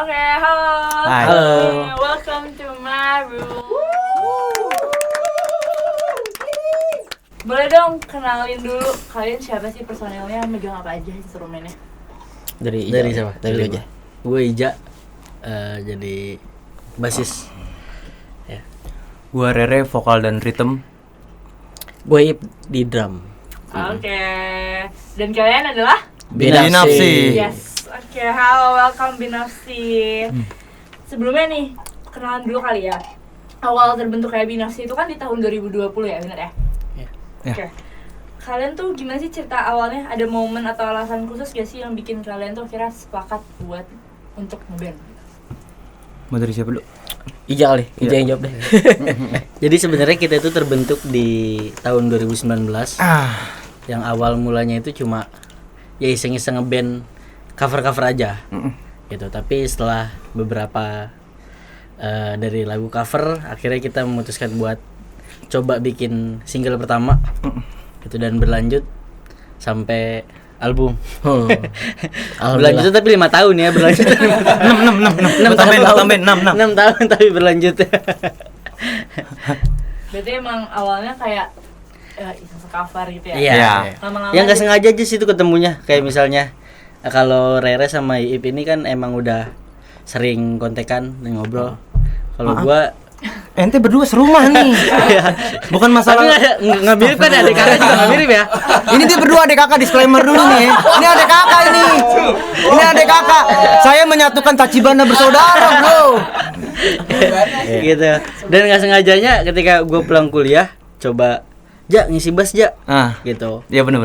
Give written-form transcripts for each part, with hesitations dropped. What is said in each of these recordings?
Oke, halo. Hai. Halo. Welcome to my room. Boleh dong kenalin dulu kalian siapa sih personelnya, megang apa aja instrumennya? Dari siapa? Dari lu aja. Gue Ija, jadi basis. Gua Rere, vokal dan rhythm. Gue Ip di drum. Oke. Dan kalian adalah? Binafsi. Yes. Oke, halo, welcome Binafsi. Sebelumnya nih, kenalan dulu kali ya. Awal terbentuk kayak Binafsi itu kan di tahun 2020 ya, benar ya? Iya. Oke. Kalian tuh gimana sih cerita awalnya? Ada momen atau alasan khusus gak sih yang bikin kalian tuh akhirnya sepakat buat untuk ngeband? Mau dari siapa dulu? Ija kali, Ija yang jawab deh. Jadi sebenarnya kita itu terbentuk di tahun 2019. Yang awal mulanya itu cuma ya iseng-iseng ngeband cover-cover aja. Gitu. Tapi setelah beberapa dari lagu cover, akhirnya kita memutuskan buat coba bikin single pertama. Gitu, dan berlanjut sampai album. Berlanjut tapi 5 tahun ya berlanjut. 6 tambahin 6. 6 tahun tapi berlanjut. Berarti emang awalnya kayak iseng cover gitu ya? Iya. Lama-lama Ya nggak sengaja aja sih itu ketemunya. Kayak misalnya kalau Rere sama Iip ini kan emang udah sering kontekan dan ngobrol. Kalau gua Ente berdua serumah nih. Bukan masalah. tapi nggak mirip kan, adik kakak juga nggak mirip ya. Ini dia berdua adik kakak, disclaimer dulu nih. Ini adik kakak ini. Ini adik kakak. Saya menyatukan Tachibana bersaudara, bro. Gitu. Dan nggak sengajanya ketika gua pulang kuliah coba ngisi bass gitu. Iya benar.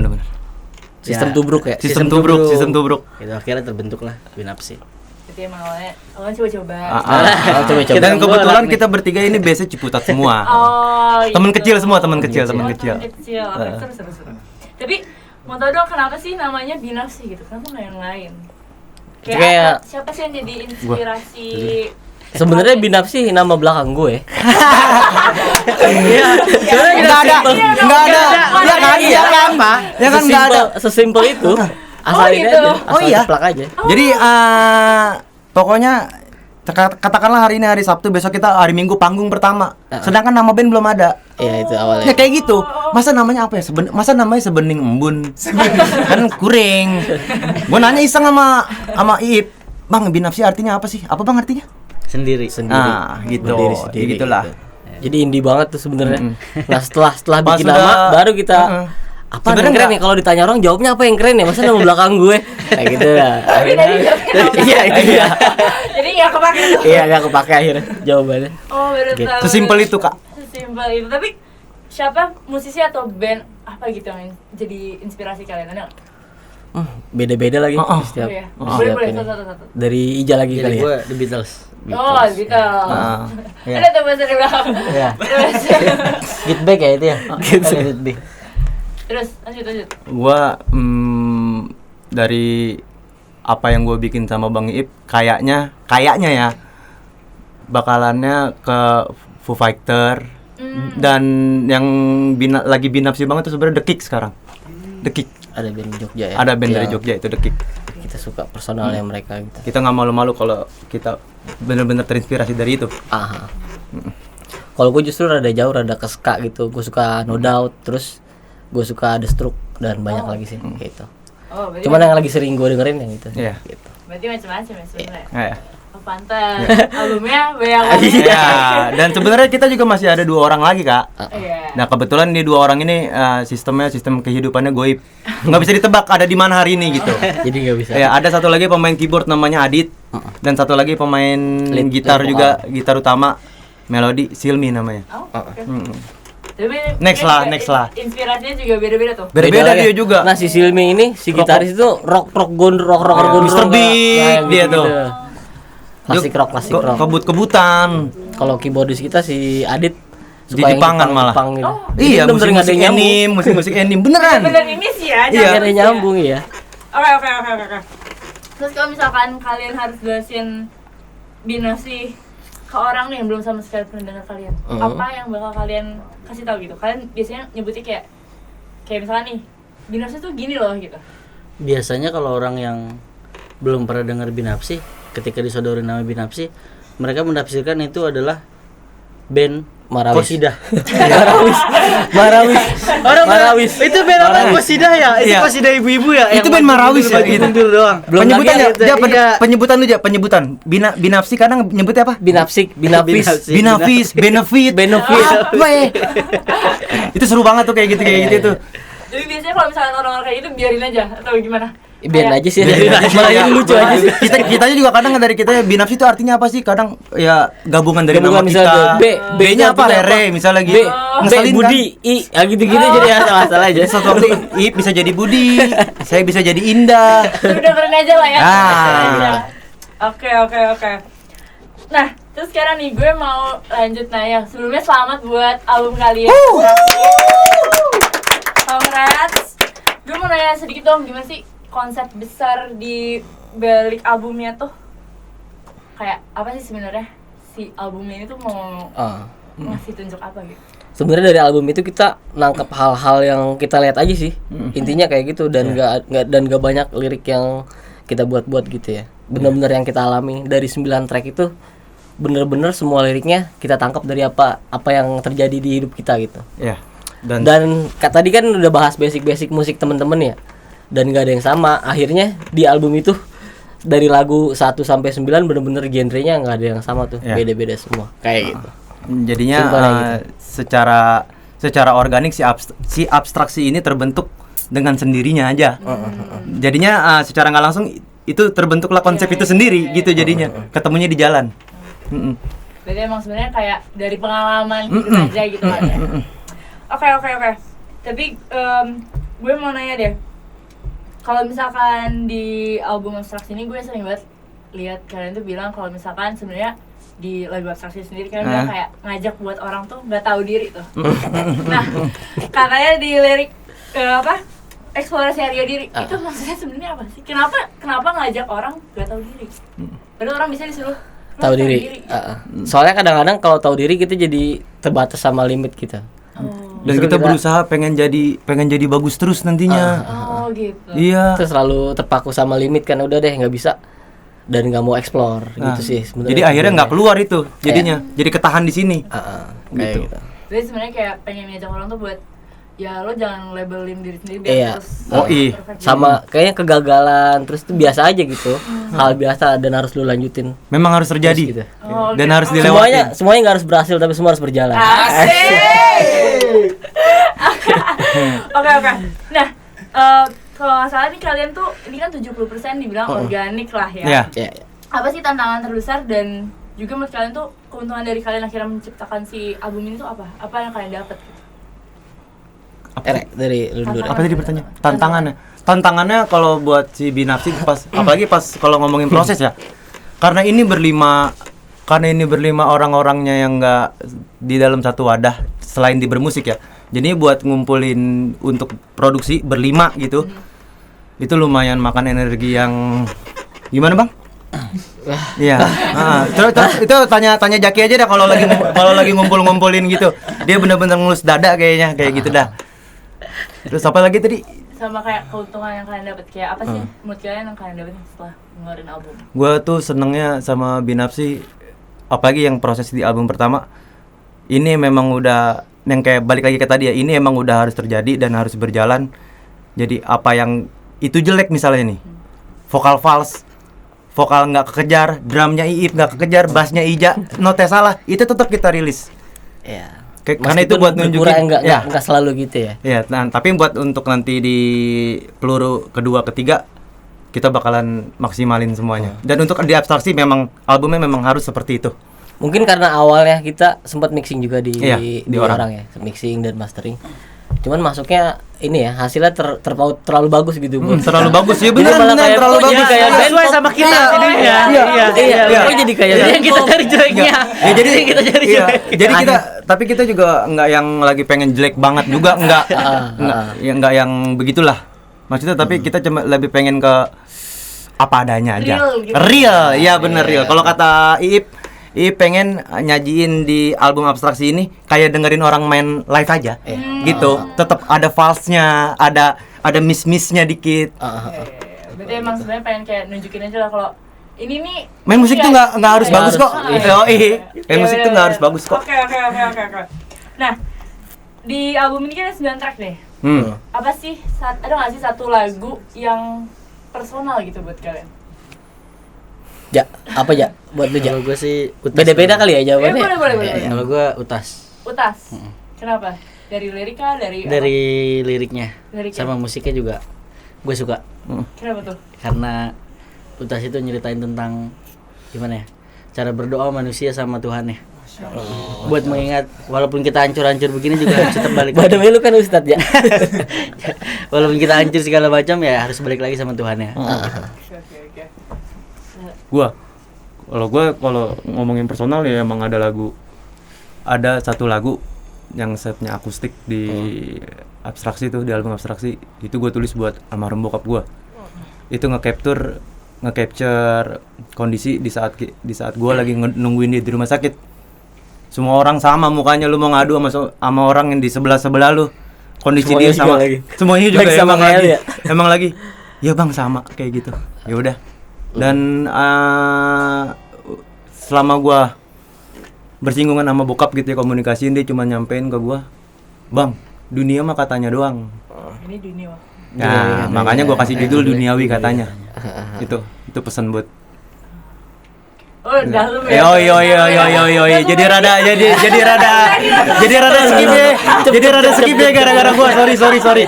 Sistem tubruk ya. Sistem tubruk. Gitu akhirnya terbentuklah Binafsi. Berarti emang awalnya coba-coba. Coba-coba. Dan kebetulan kita bertiga ini biasa Ciputat semua. Oh, Temen gitu. kecil semua, temen Oh, kecil. temen kecil. Oke, seru. Tapi mau tau dong kenapa sih namanya Binafsi gitu? Kenapa nggak yang lain? Kayak- siapa sih yang jadi inspirasi? Sebenarnya Binafsi nama belakang gue. Iya. Enggak ada. Ya kan? Iya kan? Ya kan enggak ada. Sesimpel itu. Asalin gitu. aja. Oh, iya? Plak aja. Jadi pokoknya katakanlah hari ini hari Sabtu, besok kita hari Minggu panggung pertama. Sedangkan nama band belum ada. Iya itu awalnya. Ya kayak gitu. Masa namanya apa ya? Masa namanya Sebening Embun. Kan kuring. Gua nanya iseng sama Iip, "Bang, Binafsi artinya apa sih?" "Apa Bang artinya?" Sendiri. Nah, gitu. Berdiri sendiri, Ya gitulah. gitu. Jadi indie banget tuh sebenarnya. Nah, setelah Pas bikin udah- nama baru kita apa yang Sebenarnya keren nggak- nih, kalau ditanya orang jawabnya apa yang keren ya, masa nama belakang gue kayak gitu ya. Tapi tadi jawabnya apa? Iya itu ya. Jadi nggak kepake tuh. Iya nggak kepake akhirnya jawabannya. Oh, baru Gitu. tahu. Sesimpel itu, Kak. Sesimpel itu. Tapi siapa musisi atau band apa gitu yang jadi inspirasi kalian? Ada nggak? Beda-beda lagi setiap. Oh, iya. setiap Boleh ini. satu. Dari Ija lagi Jadi kali ya. gua The Beatles. Oh, gitu. Iya. Ada tuh bahasa di belakang. Iya. Terus, Get back ya itu ya. Gitu. Get back. terus lanjut. Gua dari apa yang gue bikin sama Bang Iip, kayaknya ya bakalannya ke Foo Fighter. Dan yang lagi binafsi banget tuh sebenarnya The Kick sekarang. The Kick. Ada band Jogja ya. Ada band Yang dari Jogja itu The Kick. Kita suka personalnya mereka gitu. Kita nggak malu-malu kalau kita benar-benar terinspirasi dari itu. Aha. Kalau gue justru rada jauh, rada ke ska gitu. Gue suka No Doubt, terus gue suka The Stroke dan banyak lagi sih gitu. Oh, berarti Cuman yang lagi sering gue dengerin yang itu. Iya. Gitu. berarti macam-macam ya sebenarnya. Ya. Oh, pantas. Albumnya banyak Iya. Dan sebenarnya kita juga masih ada 2 orang lagi, Kak. Iya. Nah kebetulan nih 2 orang ini sistem kehidupannya goib, nggak bisa ditebak ada di mana hari ini gitu. Jadi nggak bisa. Ya ada satu lagi pemain keyboard namanya Adit, dan satu lagi pemain gitar lead juga, gitar utama Melody, Silmi namanya. Oh, oke. Tapi Next lah. Inspirasinya juga beda-beda tuh. Beda-beda lagi. dia juga. Nah si Silmi ini, si gitaris itu rocker gondrong. Mr. Big dia tuh. Klasik rock. Kebut-kebutan. Kalau keyboardis kita si Adit Di Jepangan malah. Jepang gitu. Iya, Jadi bener-bener nggak ada musik-musik yang nyambung. anime, musik-musik anime beneran. Bener ini sih ya. Iya. Nggak ada yang nyambung ya. Oke. Terus kalau misalkan kalian harus jelasin Binafsi ke orang nih yang belum sama sekali pernah dengar kalian, apa yang bakal kalian kasih tahu gitu? Kalian biasanya nyebutnya kayak misalkan nih, Binafsi tuh gini loh gitu. Biasanya kalau orang yang belum pernah dengar Binafsi ketika disodorin nama Binapsi, mereka menafsirkan itu adalah band Marawis. Qosidah. Marawis. Marawis. Itu band apa? Marawis. Qosidah ya? Itu Iya. Qosidah ibu-ibu ya? Itu band Marawis ya, gitu. Gitu doang. Belum penyebutan lagi ya, itu, dia iya. penyebutan lu aja, penyebutan. Binapsi kadang nyebutnya apa? Binapsik, binapis. Binapsi. Binafis, benefit. Benefit. Apa ya? Itu seru banget tuh kayak gitu tuh. Jadi biasanya kalau misalnya orang-orang kayak itu biarin aja atau gimana? Biarin Kayak- aja sih. Biarin aja. Malah ini lucu aja sih. Kitanya juga kadang dari kita Binafsi itu artinya apa sih? Kadang ya gabungan dari Gabungan nama misalnya kita. B B-nya apa? artinya Rere misalnya B, gitu. B, Ngeselin kan? Budi, I, ya gitu-gitu jadi masalah aja. Jadi satu waktu Ip bisa jadi Budi, saya bisa jadi Indah. Udah dengerin aja lah ya. Ah. Dengerin aja. Oke. Nah, terus sekarang nih gue mau lanjut nanya. Sebelumnya selamat buat album kalian. Congrats. Gue mau nanya sedikit dong, gimana sih konsep besar di balik albumnya tuh? Kayak apa sih sebenarnya si albumnya ini tuh mau ngasih tunjuk apa gitu? Sebenarnya dari album itu kita nangkep hal-hal yang kita lihat aja sih. Intinya kayak gitu dan nggak banyak lirik yang kita buat-buat gitu ya. Bener-bener yang kita alami dari 9 track itu bener-bener semua liriknya kita tangkap dari apa yang terjadi di hidup kita gitu. Ya. Dan tadi kan udah bahas basic-basic musik temen-temen ya. Dan gak ada yang sama. Akhirnya di album itu dari lagu 1 sampai 9 bener-bener genrenya gak ada yang sama tuh. Ya. Beda-beda semua. Kayak gitu. Jadinya Simpelnya secara organik si abstraksi ini terbentuk dengan sendirinya aja. Jadinya secara nggak langsung itu terbentuklah konsep itu sendiri gitu jadinya. Ketemunya di jalan. Berarti emang sebenarnya kayak dari pengalaman gitu aja gitu kan ya. Oke. Tapi gue mau nanya deh. Kalau misalkan di album abstraksi ini gue sering banget lihat kalian tuh bilang kalau misalkan sebenarnya di lagu abstraksi sendiri kalian bilang kayak ngajak buat orang tuh nggak tahu diri tuh. Nah, katanya di lirik eksplorasi harga diri itu maksudnya sebenarnya apa sih? Kenapa ngajak orang nggak tahu diri? Padahal orang bisa disuruh "Lo Tahu diri. Soalnya kadang-kadang kalau tahu diri kita jadi terbatas sama limit kita. Dan kita berusaha pengen jadi bagus terus nantinya. Oh gitu. Iya. Terus selalu terpaku sama limit kan udah deh nggak bisa dan nggak mau explore gitu sih sebenarnya. Jadi akhirnya nggak keluar itu jadinya. Jadi ketahan di sini. Kayak Gitu. gitu. Jadi sebenarnya kayak pengen ngajak orang tuh buat ya lo jangan labelin diri sendiri biar Iya. terus perfect. Sama kayaknya kegagalan terus itu biasa aja gitu. Hal biasa dan harus lu lanjutin. Memang harus Terus terjadi. gitu. Oh, Dan gitu. harus dilewatin. Semuanya nggak harus berhasil tapi semua harus berjalan. Asik. Oke. Nah, kalau nggak salah nih kalian tuh ini kan 70% dibilang organik lah ya. Iya. Ya. Apa sih tantangan terbesar dan juga menurut kalian tuh keuntungan dari kalian akhirnya menciptakan si album ini tuh apa? Apa yang kalian dapat gitu? Dari lu dulu. Apa tadi pertanyaan? Tantangannya kalau buat si Binapsi apalagi pas kalau ngomongin proses ya. Karena ini berlima orang-orangnya yang enggak di dalam satu wadah selain di bermusik ya. Jadi buat ngumpulin untuk produksi berlima gitu. Itu lumayan makan energi yang gimana, Bang? Iya. Terus itu tanya Jaki aja dah kalau lagi ngumpulin gitu. Dia bener-bener ngelus dada kayaknya kayak gitu dah. Terus apa lagi tadi? Sama kayak keuntungan yang kalian dapat kayak apa sih menurut kalian yang kalian dapat setelah ngeluarin album? Gue tuh senengnya sama Binapsi, apalagi yang proses di album pertama. Ini memang udah yang kayak balik lagi ke tadi ya. Ini emang udah harus terjadi dan harus berjalan. Jadi apa yang itu jelek misalnya nih, vokal false, vokal nggak kekejar, drumnya Iip nggak kekejar, bassnya Ija, note salah, itu tetap kita rilis. Ya. Karena itu buat nunjukin enggak selalu gitu ya. Ya, nah, tapi buat untuk nanti di peluru kedua ketiga kita bakalan maksimalin semuanya. Dan untuk di abstraksi memang albumnya memang harus seperti itu. Mungkin karena awalnya kita sempat mixing juga di orang ya, mixing dan mastering. Cuman masuknya ini ya hasilnya terpaut terlalu bagus gitu. Terlalu bagus ya, Jadi malah benar kayak terlalu kok jadi bagus. kayak band Sesuai sama kita jadinya. Iya. Kok jadi kayak Yang kita cari jeleknya. Ya, jadi kita cari iya. jeleknya. Jadi tapi kita juga nggak yang lagi pengen jelek banget juga, nggak yang begitulah. Maksudnya tapi kita cuma lebih pengen ke apa adanya aja. Real gitu. Real, ya bener real. Kalau kata Iip pengen nyajiin di album abstraksi ini kayak dengerin orang main live aja, gitu. Tetap ada false-nya, ada miss-missnya dikit. Berarti emang sebenarnya pengen kayak nunjukin aja lah kalau ini nih Main musik tuh nggak harus Iya, bagus kok. iya. Main musik tuh nggak harus bagus kok. Oke. Nah, di album ini kan ada 9 track deh. Apa sih, ada nggak sih satu lagu yang personal gitu buat kalian? Ja, apa Ja? Buat lu Ja. Kalau gue sih Utas. Beda-beda kali ya jawabannya. Boleh. Kalau gue Utas. Utas. Kenapa? Dari lirika, dari Liriknya Liriknya. sama musiknya juga gue suka. Kenapa tuh? Karena Utas itu nyeritain tentang gimana ya, cara berdoa manusia sama Tuhannya. Buat mengingat walaupun kita hancur-hancur begini juga harus tetap balik. Badamnya lu kan Ustadz ya. Walaupun kita hancur segala macam ya harus balik lagi sama Tuhannya. Oke. Kalau ngomongin personal ya emang ada satu lagu yang setnya akustik di abstraksi tuh, di album abstraksi itu gue tulis buat almarhum bokap gue. Itu nge-capture kondisi di saat gue lagi nungguin dia di rumah sakit. Semua orang sama mukanya, lu mau ngadu sama orang yang di sebelah lu, kondisi Semuanya dia sama juga lagi. semuanya juga Lagi sama kayak lu ya? emang lagi ya bang sama kayak gitu. Ya udah. Dan selama gua bersinggungan sama bokap gitu ya, komunikasiin, dia cuma nyampein ke gua, bang, dunia mah katanya doang. Ini dunia. Ya, makanya gua kasih judul duniawi katanya. Itu pesan buat. Oh, dalam ya. Yo. Jadi rada skip ya. Jadi rada skip ya gara-gara gua. Sorry.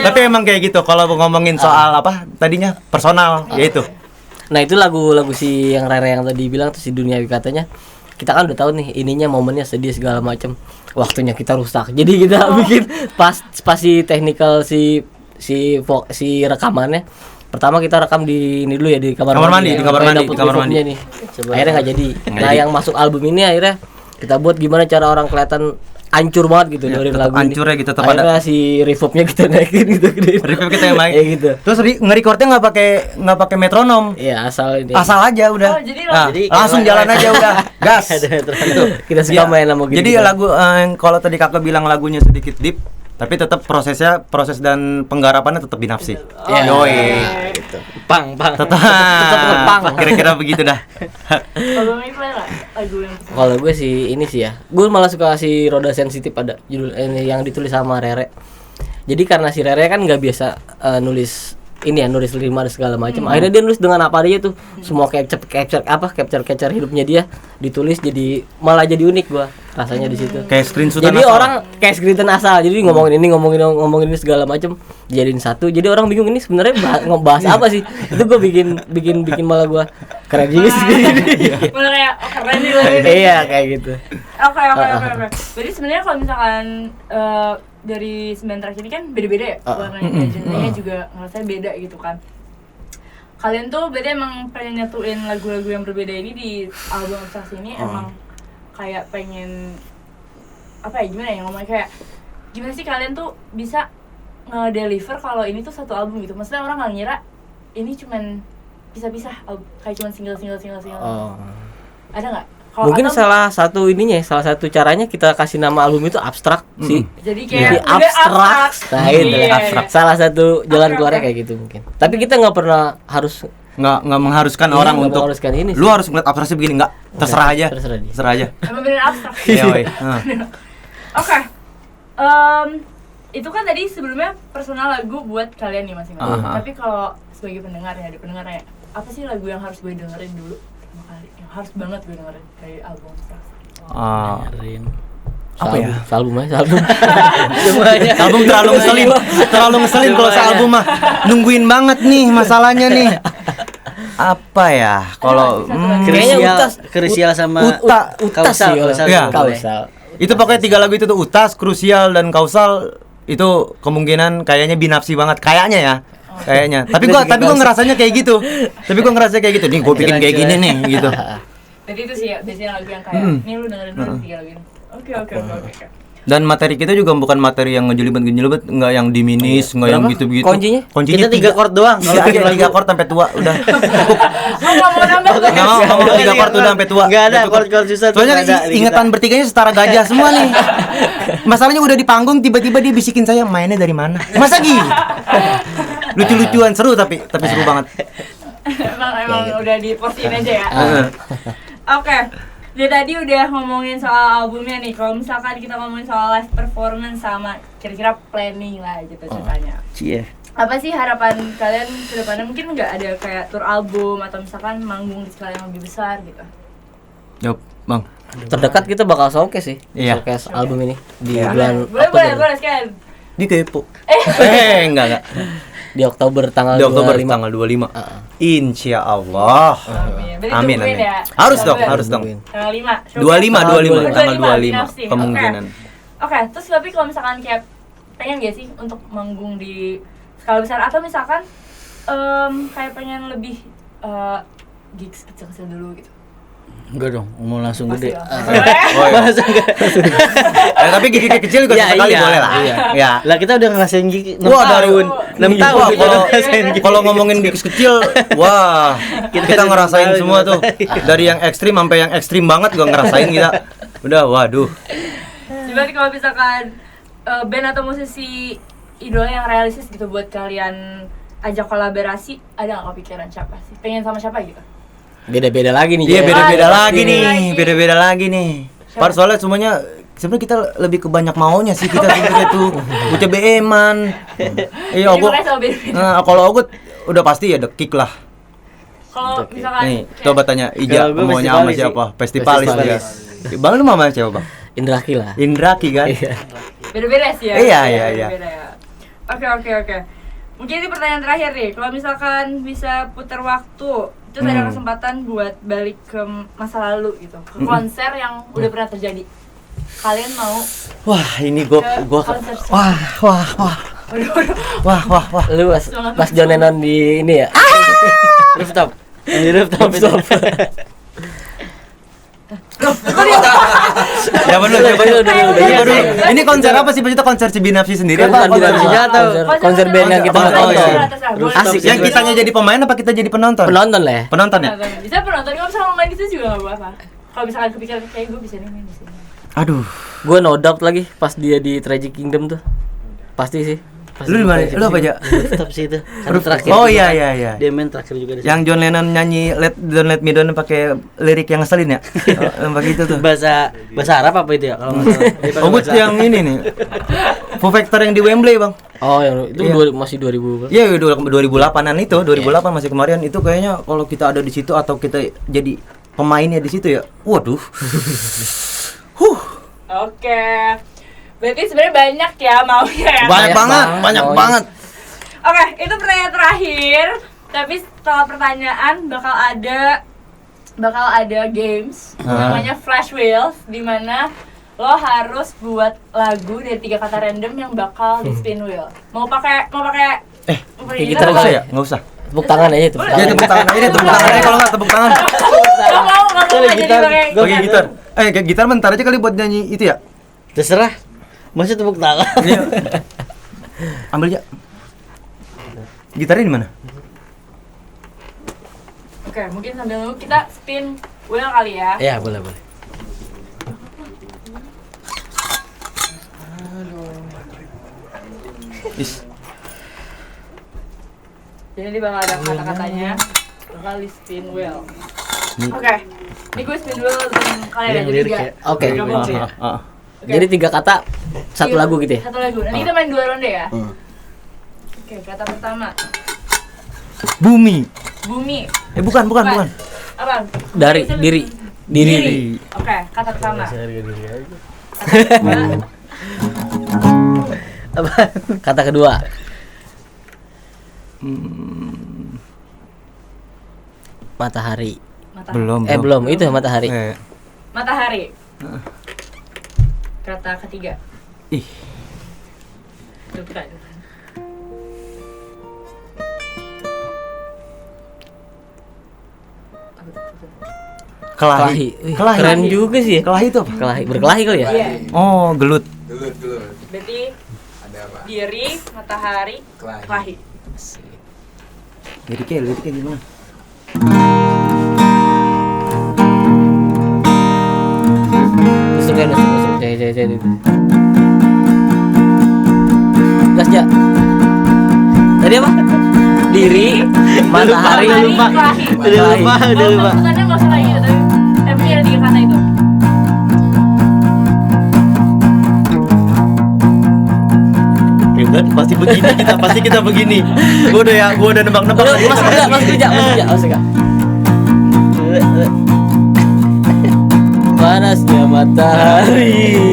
Tapi emang kayak gitu kalau ngomongin soal apa tadinya personal yaitu. Nah itu lagu si yang Rere yang tadi bilang tuh si duniawi katanya, kita kan udah tahu nih ininya momennya sedih segala macam, waktunya kita rusak, jadi kita bikin pas si technical si rekamannya. Pertama kita rekam di ini dulu ya, di kamar mandi. Nih. Akhirnya nggak jadi. Nah yang masuk album ini akhirnya kita buat gimana cara orang kelihatan hancur banget gitu dari lagu ini. Hancurnya gitu akhirnya si reverbnya kita naikin gitu. Reverb kita yang main. gitu. Terus nge-recordnya nggak pakai metronom. Iya asal aja udah. Oh, jadi langsung jalan aja udah. Gas. Gitu. Kita suka main sama gitu. Jadi lagu kalau tadi kakak bilang lagunya sedikit deep, tapi tetap proses dan penggarapannya tetap binafsi. Gitu. Pang. Tetap pang. Kira-kira begitu dah. Kalau ini nggak lagu yang Kalau gue sih ini sih ya, gue malah suka si Roda Sensitif, ada judul ini yang ditulis sama Rere. Jadi karena si Rere kan nggak biasa nulis lirima dan segala macam. Akhirnya dia nulis dengan apa aja tuh, semua capture hidupnya dia ditulis, jadi malah jadi unik gua rasanya di situ. Kayak screenshot. Jadi orang kayak screenshot asal. Jadi ngomongin ini segala macam jadiin satu. Jadi orang bingung ini sebenarnya ngebahas apa sih? Itu gua bikin malah gua keren juga sih. Malah kayak keren nih lagu ini. Iya kayak gitu. Oke. Jadi sebenarnya kalau misalkan dari 9 track ini kan beda-beda ya warnanya, genrenya juga ngerasa beda gitu kan. Kalian tuh berarti emang pengen nyatuin lagu-lagu yang berbeda ini di album abstraksi ini, emang kayak pengen apa ya, gimana ya ngomongnya, kayak gimana sih kalian tuh bisa nge-deliver kalau ini tuh satu album gitu. Maksudnya orang nggak ngira ini cuman pisah-pisah, kayak cuman single. Ada nggak? Mungkin salah satu caranya kita kasih nama album itu abstrak sih. Jadi kayak abstrak. Nah, itu abstrak. Salah satu jalan keluarnya kayak gitu mungkin. Tapi kita nggak pernah harus nggak mengharuskan orang untuk ini lu harus ngeliat abstraksi begini, nggak, terserah aja. Emang bener abstrak. Oke. Itu kan tadi sebelumnya personal lagu buat kalian nih masing-masing. Tapi kalau sebagai pendengarnya, apa sih lagu yang harus gue dengerin dulu pertama kali, yang harus banget gue dengerin dari album abstraksi? Dengerin Apa ya? Album. Album terlalu ngeselin kalau sealbum mah. Nungguin banget nih masalahnya nih. Apa ya? Kalau kayaknya krusial sama utas sih. Kausal. Itu pokoknya 3 lagu itu tuh, utas, krusial dan kausal. Itu kemungkinan kayaknya binafsi banget kayaknya ya. Kayaknya. Tapi gua ngerasanya kayak gitu. Nih gua bikin kayak gini nih gitu. Jadi itu sih ya, biasanya lagu yang kayak nih lu dengerin dulu 3 lagu ini. Oke. Dan materi kita juga bukan materi yang ngejelibet, enggak yang diminis, enggak yang gitu-gitu. Kuncinya kita 3 chord doang. Kalau 3 chord sampai tua udah. Enggak mau nambah. Enggak mau 3 chord udah sampai tua. Enggak ada chord susah. Soalnya ingatan bertiganya setara gajah semua nih. Masalahnya udah di panggung tiba-tiba dia bisikin saya, mainnya dari mana? Masa gitu? Lucu-lucuan seru tapi seru banget. emang gitu. udah diporsiin aja ya. Heeh. Oke. Dari tadi udah ngomongin soal albumnya nih. Kalau misalkan kita ngomongin soal live performance sama kira-kira planning lah gitu ceritanya. Cie. Apa sih harapan kalian ke depannya? Mungkin nggak ada kayak tour album atau misalkan manggung di skala yang lebih besar gitu. Yuk, Bang. Terdekat kita bakal showcase sih. Iya. Showcase album ini di Iya. bulan Boleh sekalian. Di kepo. Enggak. di Oktober tanggal Di Oktober 25. tanggal 25. Insya Allah. Berarti Amin, tungguin amin. ya. Harus dong, Tungguin. harus dong. Tanggal 5. 25, tanggal 25 Binafsi. kemungkinan. Oke, terus tapi kalau misalkan kayak pengen gak sih untuk manggung di skala besar atau misalkan kayak pengen lebih gigs kecil-kecil dulu gitu. Enggak dong, mau langsung Pasti gede. lah. Oh, iya. Tapi gigi kecil juga Ya, sekali iya, boleh lah. iya. Ya. Lah kita udah ngerasain gigi 6 Wah, dari tahun. 6 tahun Wah, kita kalau udah ngerasain gigi. kalau ngomongin gigs kecil, wah, kita ngerasain tahu, semua tuh. ngerasain. Dari yang ekstrim sampai yang ekstrim banget gua ngerasain kita. Udah, waduh. Jadi kalau misalkan band atau musisi idola yang realistis gitu buat kalian ajak kolaborasi, ada nggak kepikiran siapa sih? Pengen sama siapa gitu? Beda-beda lagi nih. Iya, Jay. beda-beda Ah, lagi beda nih, lagi. beda-beda lagi nih. Par soalnya semuanya sebenarnya kita lebih ke banyak maunya sih kita sebenarnya tuh. Bocah BM-an. Iya, Jadi gua. makanya selalu beda-beda. Nah, kalau Ogut udah pasti ya The Kick lah. Kalau misalkan Nih, kayak- coba tanya Ija Kalau gua maunya sama festivalis siapa? sih. Festivalis dia. Festivalis. Bang lu sama siapa, Bang? Indraki lah. Indraki kan? beda-beda sih ya. Iya, Beda-beda iya. ya. Oke. Mungkin ini pertanyaan terakhir nih. Kalau misalkan bisa putar waktu, terus ada kesempatan buat balik ke masa lalu gitu, ke konser yang udah pernah terjadi. Kalian mau Wah, ini gua konser wah. Wah. Lu pas John Lennon di ini ya. Rooftop. Di rooftop. Jawaban dulu. Ini konser apa sih? Itu konser Cibinafsi sendiri apa? Bukan Cibinafsi atau konser band yang kita Oh, tonton. iya. Asik Yang kitanya jadi pemain apa kita jadi penonton? Penonton lah ya. Penonton ya? Bisa penonton, kalau misalnya mau main di situ juga nggak apa-apa. Kalau misalkan kepikiran kayak gue bisa nih main di sini. Aduh. Gue no doubt lagi pas dia di Tragic Kingdom tuh. Pasti sih. Pasti Lu di mana? Tragic Lu apa aja? Rooftop sih itu. Kan terakhir. Oh juga iya kan. iya. Dia main terakhir juga di situ. Yang John Lennon nyanyi Don't Let Me Down pakai lirik yang ngeselin ya? Yang begitu tuh. bahasa Arab apa itu ya kalau nggak salah. Dia pakai Ogut bahasa yang ini nih. Foo Factor yang di Wembley, Bang. Oh, yang itu Iya. masih 2000. Iya, 2008-an itu, 2008 masih kemarin itu kayaknya kalau kita ada di situ atau kita jadi pemainnya di situ ya. Waduh. Oke. Berarti sebenarnya banyak ya maunya ya. Banyak banget, banget, banyak maunya. banget. Oke, itu pertanyaan terakhir. Tapi setelah pertanyaan bakal ada games namanya Flash Wheels, di mana lo harus buat lagu dari 3 kata random yang bakal di spin wheel. Mau pakai kayak gitar gitar Enggak usah boleh? ya? Enggak usah. Tepuk tangan aja tepuk Boleh. Ya tangan. tepuk tangan aja, tepuk tangan aja kalau enggak tepuk tangan. Nggak mau Sorry, jadi gitar. pakai Pakai gitar. Kayak gitar bentar aja kali buat nyanyi itu ya. Terserah. Masih tepuk tangan. Iya. Ambil aja. Gitarnya di mana? Oke, mungkin sambil nunggu kita spin wheel kali ya. Ya, boleh. Is. Jadi bakal ada kata-katanya, bakal di spin wheel. Oke, ini gue spin wheel dan kalian Yang ada lirik 3. ya? Oke. Ah. Jadi 3 kata satu lagu gitu ya. Satu lagu. Nanti kita main 2 ronde ya. Oke, kata pertama, Bumi. bumi. Bukan. Apa? Dari Bisa diri. Diri. Diri. Oke, kata pertama. Apa? Kata kedua. Matahari. Matahari. Belum. Belum, itu matahari. Matahari. Kata ketiga. Ih. Bukan. Kelahi. Wih, keren juga sih ya. Kelahi itu apa? Kelahi, berkelahi kali ya? Iya. Oh, gelut. Berarti diri, matahari, kelahi. Liriknya gimana? Nusuk. Jadi. Gas, Ja. Tadi apa? sendiri, matahari Udah lupa. Bukannya nggak usah kayak gitu, tapi ada 3 kata itu. Kan pasti begini kita begini. Gua udah nebak-nebak tadi. Mas kerja. Panasnya matahari.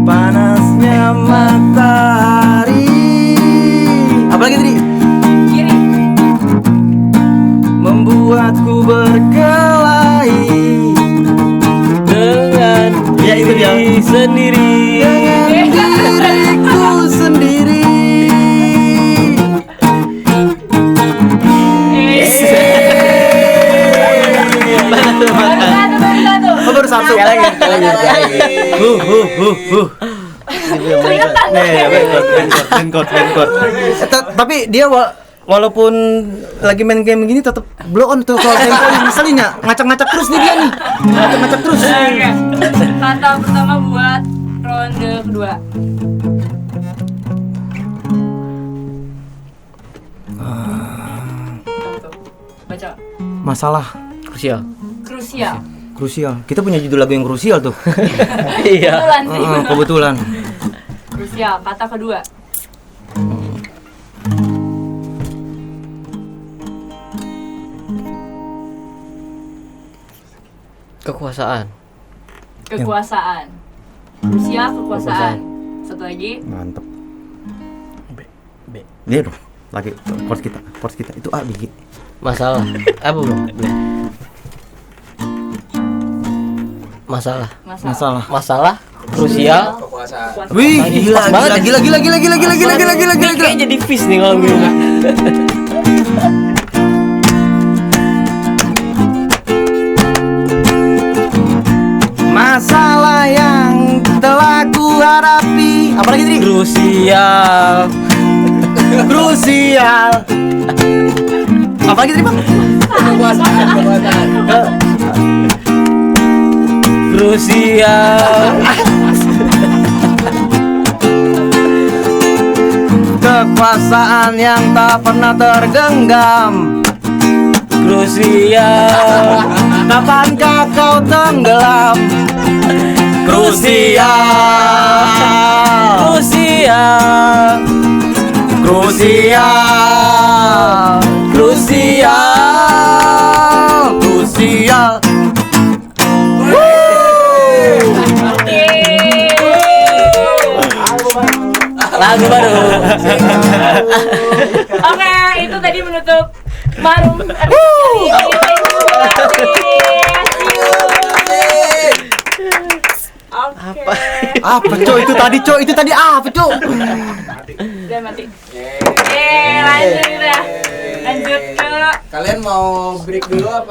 Panasnya matahari. Apa lagi tadi? Kiri. Membuatku berkelahi Dengan Ya, itu dia. diri sendiri. diriku sendiri. Baru satu. Baru satu. Sekali lagi. Keringetan. Bencot. Tapi dia walaupun lagi main game gini tetap blow on tuh soal tempo yang ngeselin ya. Ngacak-ngacak terus nih dia nih. Ngacak-ngacak terus. Oke. Kata pertama buat ronde kedua. Baca. Masalah Krusial. Krusial. Kita punya judul lagu yang krusial tuh. Iya. Kebetulan sih. Kebetulan. Krusial. Kata kedua. Kekuasaan. Kekuasaan. Krusial, kekuasaan. Satu lagi. Mantep. B. Dia dong. Lagi chords kita itu A Bigi. Masalah. Apa bang? Masalah. Masalah. Krusial. Kekuasaan. Wih, Pas banget ya. gila. Ini kayak jadi fish nih kalau gini. Masalah yang telah ku hadapi. Apa lagi tadi? Krusial. Apa lagi tadi, Bang? Krusial. Kekuasaan yang tak pernah tergenggam. Krusial. Kapankah kau tenggelam? Krusial. Lagu baru. Oke, itu tadi menutup Marum. Oke. Apa, Cok? Itu tadi apa, Cok? Udah mati. Lanjut kita. Lanjut ke Kalian mau break dulu apa